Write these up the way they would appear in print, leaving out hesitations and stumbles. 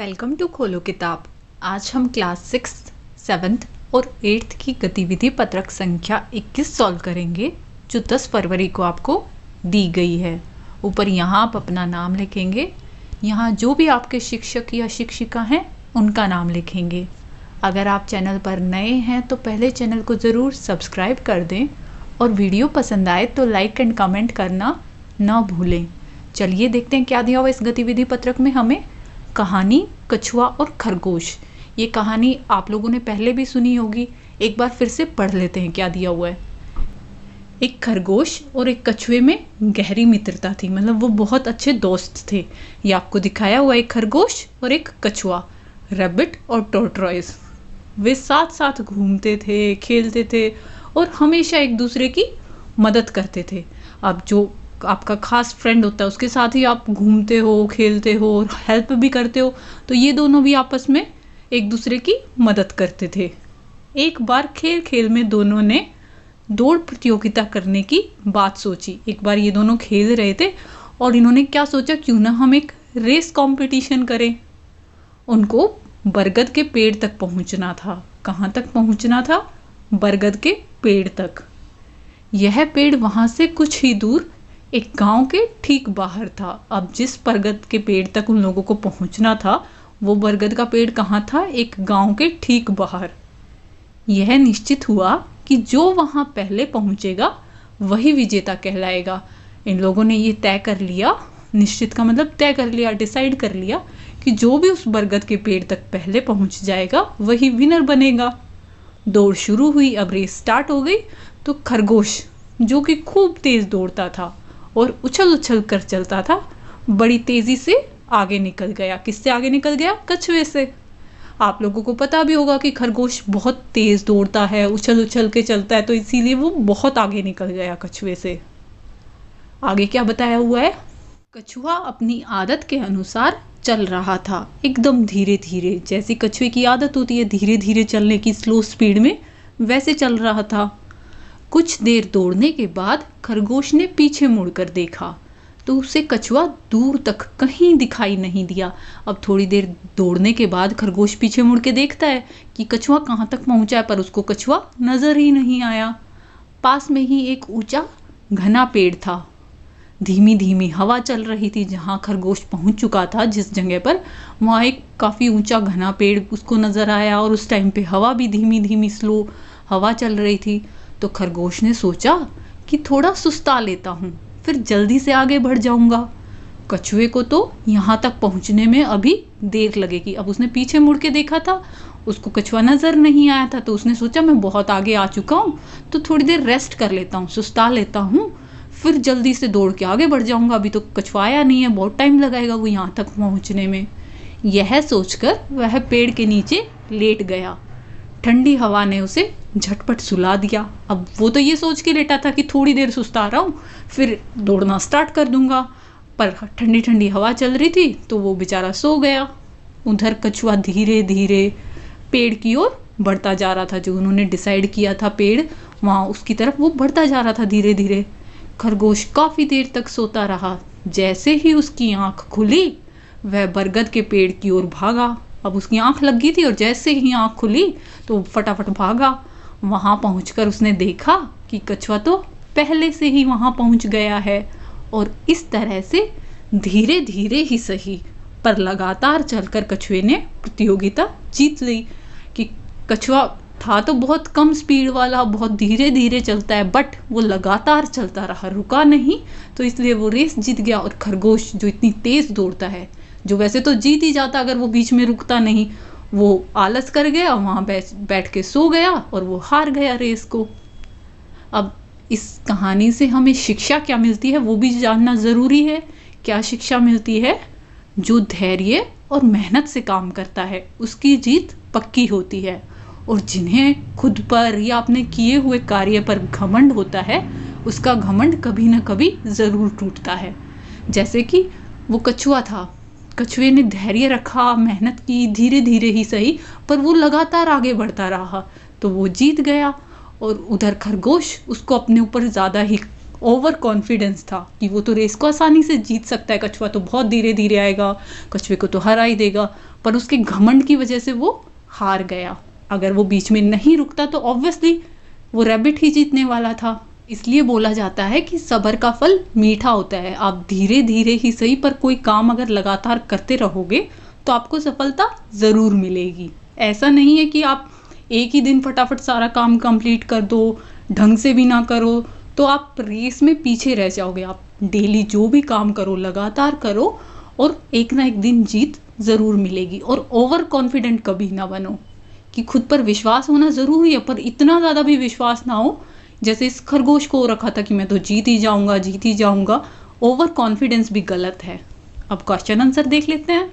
Welcome to खोलो किताब। आज हम क्लास 6, 7 और 8 की गतिविधि पत्रक संख्या 21 सॉल्व करेंगे, जो 10 फरवरी को आपको दी गई है। ऊपर यहाँ आप अपना नाम लिखेंगे। यहाँ जो भी आपके शिक्षक या शिक्षिका हैं उनका नाम लिखेंगे। अगर आप चैनल पर नए हैं तो पहले चैनल को ज़रूर सब्सक्राइब कर दें और वीडियो पसंद आए तो लाइक एंड कमेंट करना ना भूलें। चलिए देखते हैं क्या दिया हुआ इस गतिविधि पत्रक में हमें। कहानी कछुआ और खरगोश। ये कहानी आप लोगों ने पहले भी सुनी होगी, एक बार फिर से पढ़ लेते हैं क्या दिया हुआ है। एक खरगोश और एक कछुए में गहरी मित्रता थी, मतलब वो बहुत अच्छे दोस्त थे। ये आपको दिखाया हुआ एक खरगोश और एक कछुआ, रैबिट और टॉर्टॉइस। वे साथ साथ घूमते थे, खेलते थे और हमेशा एक दूसरे की मदद करते थे। अब जो आपका खास फ्रेंड होता है उसके साथ ही आप घूमते हो, खेलते हो और हेल्प भी करते हो, तो ये दोनों भी आपस में एक दूसरे की मदद करते थे। एक बार खेल खेल में दोनों ने दौड़ प्रतियोगिता करने की बात सोची। एक बार ये दोनों खेल रहे थे और इन्होंने क्या सोचा, क्यों ना हम एक रेस कंपटीशन करें। उनको बरगद के पेड़ तक पहुंचना था। कहाँ तक पहुंचना था? बरगद के पेड़ तक। यह पेड़ वहां से कुछ ही दूर एक गांव के ठीक बाहर था। अब जिस बरगद के पेड़ तक उन लोगों को पहुंचना था, वो बरगद का पेड़ कहाँ था? एक गांव के ठीक बाहर। यह निश्चित हुआ कि जो वहां पहले पहुंचेगा वही विजेता कहलाएगा। इन लोगों ने ये तय कर लिया, निश्चित का मतलब तय कर लिया, डिसाइड कर लिया कि जो भी उस बरगद के पेड़ तक पहले पहुंच जाएगा वही विनर बनेगा। दौड़ शुरू हुई। अब रेस स्टार्ट हो गई तो खरगोश, जो कि खूब तेज दौड़ता था और उछल उछल कर चलता था, बड़ी तेजी से आगे निकल गया। किससे आगे निकल गया? कछुए से। आप लोगों को पता भी होगा कि खरगोश बहुत तेज दौड़ता है, उछल उछल के चलता है, तो इसीलिए वो बहुत आगे निकल गया कछुए से। आगे क्या बताया हुआ है? कछुआ अपनी आदत के अनुसार चल रहा था, एकदम धीरे धीरे। जैसी कछुए की आदत होती है धीरे धीरे चलने की, स्लो स्पीड में, वैसे चल रहा था। कुछ देर दौड़ने के बाद खरगोश ने पीछे मुड़कर देखा तो उसे कछुआ दूर तक कहीं दिखाई नहीं दिया। अब थोड़ी देर दौड़ने के बाद खरगोश पीछे मुड़ के देखता है कि कछुआ कहाँ तक पहुंचा है, पर उसको कछुआ नजर ही नहीं आया। पास में ही एक ऊंचा घना पेड़ था। धीमी धीमी हवा चल रही थी। जहाँ खरगोश पहुंच चुका था, जिस जगह पर, वहाँ एक काफी ऊंचा घना पेड़ उसको नजर आया और उस टाइम पे हवा भी धीमी धीमी स्लो हवा चल रही थी। तो खरगोश ने सोचा कि थोड़ा सुस्ता लेता हूँ, फिर जल्दी से आगे बढ़ जाऊंगा। कछुए को तो यहाँ तक पहुँचने में अभी देर लगेगी। अब उसने पीछे मुड़ के देखा था, उसको कछुआ नजर नहीं आया था, तो उसने सोचा मैं बहुत आगे आ चुका हूँ तो थोड़ी देर रेस्ट कर लेता हूँ, सुस्ता लेता हूँ, फिर जल्दी से दौड़ के आगे बढ़ जाऊंगा। अभी तो कछुआ आया नहीं है, बहुत टाइम लगाएगा वो यहाँ तक पहुँचने में। यह सोचकर वह पेड़ के नीचे लेट गया। ठंडी हवा ने उसे झटपट सुला दिया। अब वो तो ये सोच के लेटा था कि थोड़ी देर सुस्ता रहा हूँ, फिर दौड़ना स्टार्ट कर दूंगा, पर ठंडी ठंडी हवा चल रही थी तो वो बेचारा सो गया। उधर कछुआ धीरे धीरे पेड़ की ओर बढ़ता जा रहा था। जो उन्होंने डिसाइड किया था पेड़, वहाँ उसकी तरफ वो बढ़ता जा रहा था धीरे धीरे। खरगोश काफी देर तक सोता रहा। जैसे ही उसकी आंख खुली वह बरगद के पेड़ की ओर भागा। अब उसकी आंख लग गई थी और जैसे ही आंख खुली तो फटाफट भागा। वहां पहुंचकर उसने देखा कि कछुआ तो पहले से ही वहां पहुंच गया है। और इस तरह से धीरे धीरे ही सही पर लगातार चलकर कछुए ने प्रतियोगिता जीत ली। कि कछुआ था तो बहुत कम स्पीड वाला, बहुत धीरे धीरे चलता है, बट वो लगातार चलता रहा, रुका नहीं, तो इसलिए वो रेस जीत गया। और खरगोश जो इतनी तेज दौड़ता है, जो वैसे तो जीत ही जाता अगर वो बीच में रुकता नहीं, वो आलस कर गया, वहां बैठ के सो गया और वो हार गया रेस को। अब इस कहानी से हमें शिक्षा क्या मिलती है वो भी जानना जरूरी है। क्या शिक्षा मिलती है? जो धैर्य और मेहनत से काम करता है उसकी जीत पक्की होती है, और जिन्हें खुद पर या अपने किए हुए कार्य पर घमंड होता है उसका घमंड कभी ना कभी जरूर टूटता है। जैसे कि वो कछुआ था, कछुए ने धैर्य रखा, मेहनत की, धीरे धीरे ही सही, पर वो लगातार आगे बढ़ता रहा तो वो जीत गया। और उधर खरगोश, उसको अपने ऊपर ज़्यादा ही ओवर कॉन्फिडेंस था कि वो तो रेस को आसानी से जीत सकता है, कछुआ तो बहुत धीरे धीरे आएगा, कछुए को तो हरा ही देगा। पर उसके घमंड की वजह से वो हार गया। अगर वो बीच में नहीं रुकता तो ऑब्वियसली वो रैबिट ही जीतने वाला था। इसलिए बोला जाता है कि सब्र का फल मीठा होता है। आप धीरे धीरे ही सही पर कोई काम अगर लगातार करते रहोगे तो आपको सफलता ज़रूर मिलेगी। ऐसा नहीं है कि आप एक ही दिन फटाफट सारा काम कंप्लीट कर दो, ढंग से भी ना करो तो आप रेस में पीछे रह जाओगे। आप डेली जो भी काम करो लगातार करो और एक ना एक दिन जीत ज़रूर मिलेगी। और ओवर कॉन्फिडेंट कभी ना बनो कि खुद पर विश्वास होना ज़रूरी है, पर इतना ज़्यादा भी विश्वास ना हो जैसे इस खरगोश को हो रखा था कि मैं तो जीत ही जाऊंगा। ओवर कॉन्फिडेंस भी गलत है। अब क्वेश्चन आंसर देख लेते हैं।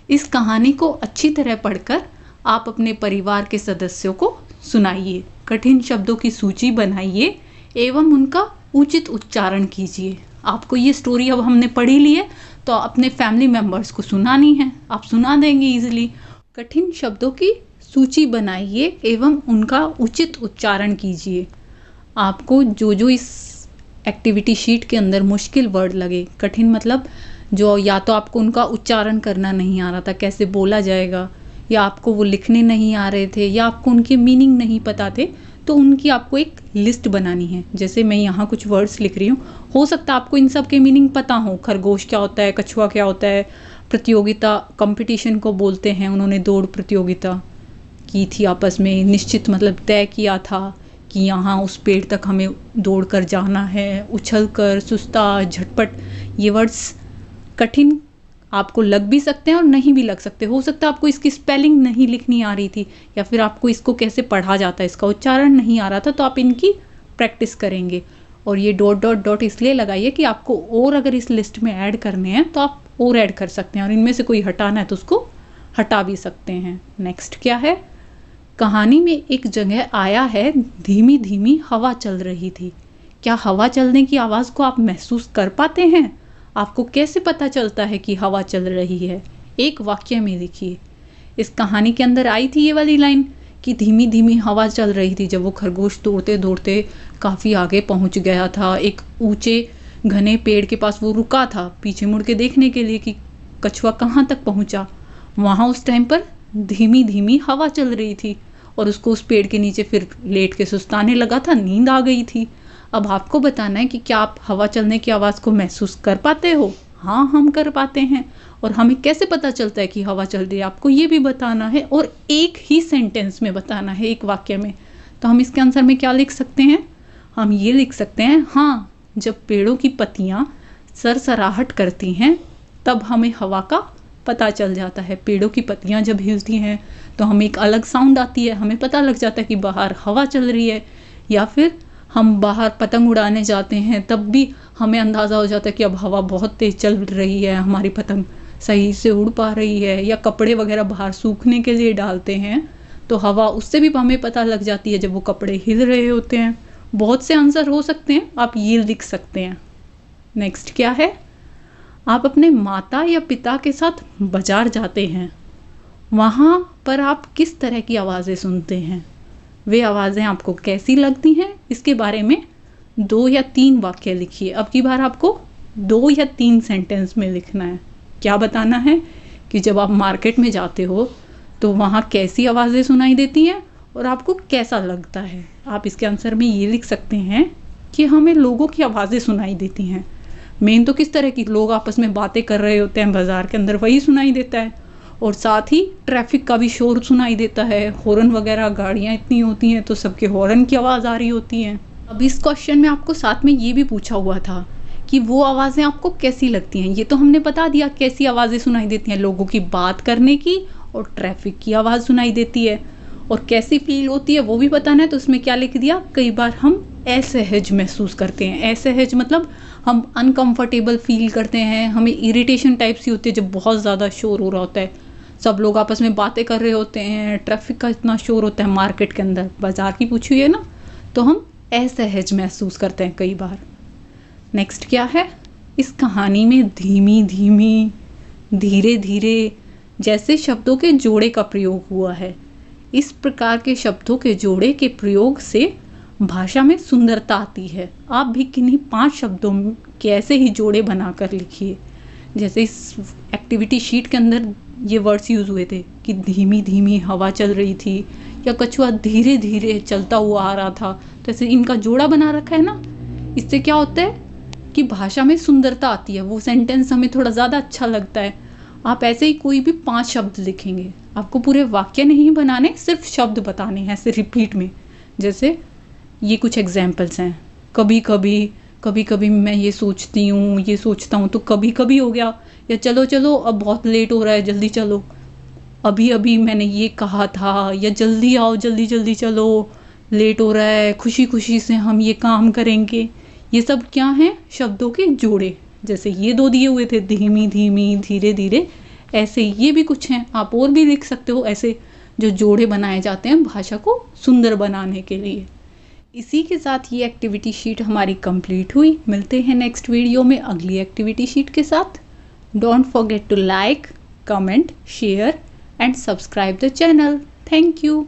इस कहानी को अच्छी तरह पढ़कर आप अपने परिवार के सदस्यों को सुनाइए, कठिन शब्दों की सूची बनाइए एवं उनका उचित उच्चारण कीजिए। आपको ये स्टोरी अब हमने पढ़ी ली है तो अपने फैमिली मेम्बर्स को सुनानी है, आप सुना देंगे इजीली। कठिन शब्दों की सूची बनाइए एवं उनका उचित उच्चारण कीजिए। आपको जो जो इस एक्टिविटी शीट के अंदर मुश्किल वर्ड लगे, कठिन मतलब जो या तो आपको उनका उच्चारण करना नहीं आ रहा था, कैसे बोला जाएगा, या आपको वो लिखने नहीं आ रहे थे, या आपको उनके मीनिंग नहीं पता थे, तो उनकी आपको एक लिस्ट बनानी है। जैसे मैं यहाँ कुछ वर्ड्स लिख रही हूँ, हो सकता है आपको इन सब के मीनिंग पता हो। खरगोश क्या होता है, कछुआ क्या होता है, प्रतियोगिता कंपटीशन को बोलते हैं। उन्होंने दौड़ प्रतियोगिता की थी आपस में, निश्चित मतलब तय किया था कि यहाँ उस पेड़ तक हमें दौड़ कर जाना है, उछल कर, सुस्ता, झटपट। ये वर्ड्स कठिन आपको लग भी सकते हैं और नहीं भी लग सकते। हो सकता है आपको इसकी स्पेलिंग नहीं लिखनी आ रही थी, या फिर आपको इसको कैसे पढ़ा जाता है इसका उच्चारण नहीं आ रहा था, तो आप इनकी प्रैक्टिस करेंगे। और ये डॉट डॉट डॉट इसलिए लगाइए कि आपको और अगर इस लिस्ट में ऐड करने हैं तो आप और ऐड कर सकते हैं, और इनमें से कोई हटाना है तो उसको हटा भी सकते हैं। नेक्स्ट क्या है, कहानी में एक जगह आया है, धीमी धीमी हवा चल रही थी। क्या हवा चलने की आवाज़ को आप महसूस कर पाते हैं? आपको कैसे पता चलता है कि हवा चल रही है? एक वाक्य में लिखिए। इस कहानी के अंदर आई थी ये वाली लाइन कि धीमी धीमी हवा चल रही थी जब वो खरगोश दौड़ते दौड़ते काफ़ी आगे पहुंच गया था। एक ऊंचे घने पेड़ के पास वो रुका था पीछे मुड़ के देखने के लिए कि कछुआ कहाँ तक पहुंचा। वहाँ उस टाइम पर धीमी धीमी हवा चल रही थी और उसको उस पेड़ के नीचे फिर लेट के सुस्ताने लगा था, नींद आ गई थी। अब आपको बताना है कि क्या आप हवा चलने की आवाज़ को महसूस कर पाते हो? हाँ, हम कर पाते हैं। और हमें कैसे पता चलता है कि हवा चल रही है, आपको ये भी बताना है, और एक ही सेंटेंस में बताना है, एक वाक्य में। तो हम इसके आंसर में क्या लिख सकते हैं? हम ये लिख सकते हैं, हाँ, जब पेड़ों की पत्तियाँ सरसराहट करती हैं तब हमें हवा का पता चल जाता है। पेड़ों की पत्तियाँ जब हिलती हैं तो हमें एक अलग साउंड आती है, हमें पता लग जाता है कि बाहर हवा चल रही है। या फिर हम बाहर पतंग उड़ाने जाते हैं तब भी हमें अंदाज़ा हो जाता है कि अब हवा बहुत तेज़ चल रही है, हमारी पतंग सही से उड़ पा रही है। या कपड़े वगैरह बाहर सूखने के लिए डालते हैं तो हवा, उससे भी हमें पता लग जाती है जब वो कपड़े हिल रहे होते हैं। बहुत से आंसर हो सकते हैं, आप ये लिख सकते हैं। नेक्स्ट क्या है, आप अपने माता या पिता के साथ बाजार जाते हैं, वहाँ पर आप किस तरह की आवाज़ें सुनते हैं? वे आवाज़ें आपको कैसी लगती हैं? इसके बारे में 2 या 3 वाक्य लिखिए। अब की बार आपको 2 या 3 सेंटेंस में लिखना है। क्या बताना है कि जब आप मार्केट में जाते हो तो वहाँ कैसी आवाज़ें सुनाई देती हैं और आपको कैसा लगता है। आप इसके आंसर में ये लिख सकते हैं कि हमें लोगों की आवाज़ें सुनाई देती हैं। मेन तो किस तरह की, लोग आपस में बातें कर रहे होते हैं बाज़ार के अंदर, वही सुनाई देता है। और साथ ही ट्रैफिक का भी शोर सुनाई देता है, हॉर्न वगैरह, गाड़ियाँ इतनी होती हैं तो सबके हॉर्न की आवाज़ आ रही होती है। अब इस क्वेश्चन में आपको साथ में ये भी पूछा हुआ था कि वो आवाज़ें आपको कैसी लगती हैं। ये तो हमने बता दिया कैसी आवाज़ें सुनाई देती हैं, लोगों की बात करने की और ट्रैफिक की आवाज़ सुनाई देती है। और कैसी फील होती है वो भी बताना है, तो उसमें क्या लिख दिया, कई बार हम असहज महसूस करते हैं। असहज मतलब हम अनकंफर्टेबल फील करते हैं, हमें इरिटेशन टाइप सी होती है जब बहुत ज़्यादा शोर हो रहा होता है, सब लोग आपस में बातें कर रहे होते हैं, ट्रैफिक का इतना शोर होता है मार्केट के अंदर, बाज़ार की पूछी हुई है ना, तो हम असहज महसूस करते हैं कई बार। नेक्स्ट क्या है, इस कहानी में धीमी धीमी, धीरे धीरे जैसे शब्दों के जोड़े का प्रयोग हुआ है। इस प्रकार के शब्दों के जोड़े के प्रयोग से भाषा में सुंदरता आती है। आप भी किन्हीं 5 शब्दों के ऐसे ही जोड़े बनाकर लिखिए। जैसे इस एक्टिविटी शीट के अंदर ये वर्ड्स यूज़ हुए थे कि धीमी धीमी हवा चल रही थी, या कछुआ धीरे धीरे चलता हुआ आ रहा था। तो ऐसे इनका जोड़ा बना रखा है ना, इससे क्या होता है कि भाषा में सुंदरता आती है, वो सेंटेंस हमें थोड़ा ज़्यादा अच्छा लगता है। आप ऐसे ही कोई भी 5 शब्द लिखेंगे, आपको पूरे वाक्य नहीं बनाने, सिर्फ शब्द बताने हैं ऐसे रिपीट में। जैसे ये कुछ एग्जाम्पल्स हैं। कभी कभी मैं ये सोचती हूँ, ये सोचता हूँ, तो कभी कभी हो गया। या चलो चलो अब बहुत लेट हो रहा है, जल्दी चलो। अभी अभी मैंने ये कहा था, या जल्दी आओ, जल्दी जल्दी चलो, लेट हो रहा है, खुशी खुशी से हम ये काम करेंगे। ये सब क्या हैं? शब्दों के जोड़े। जैसे ये 2 दिए हुए थे, धीमी धीमी, धीरे धीरे, ऐसे ये भी कुछ हैं। आप और भी लिख सकते हो ऐसे, जो जोड़े बनाए जाते हैं भाषा को सुंदर बनाने के लिए। इसी के साथ ये एक्टिविटी शीट हमारी कंप्लीट हुई। मिलते हैं नेक्स्ट वीडियो में अगली एक्टिविटी शीट के साथ। Don't forget to like, comment, share and subscribe the channel. Thank you.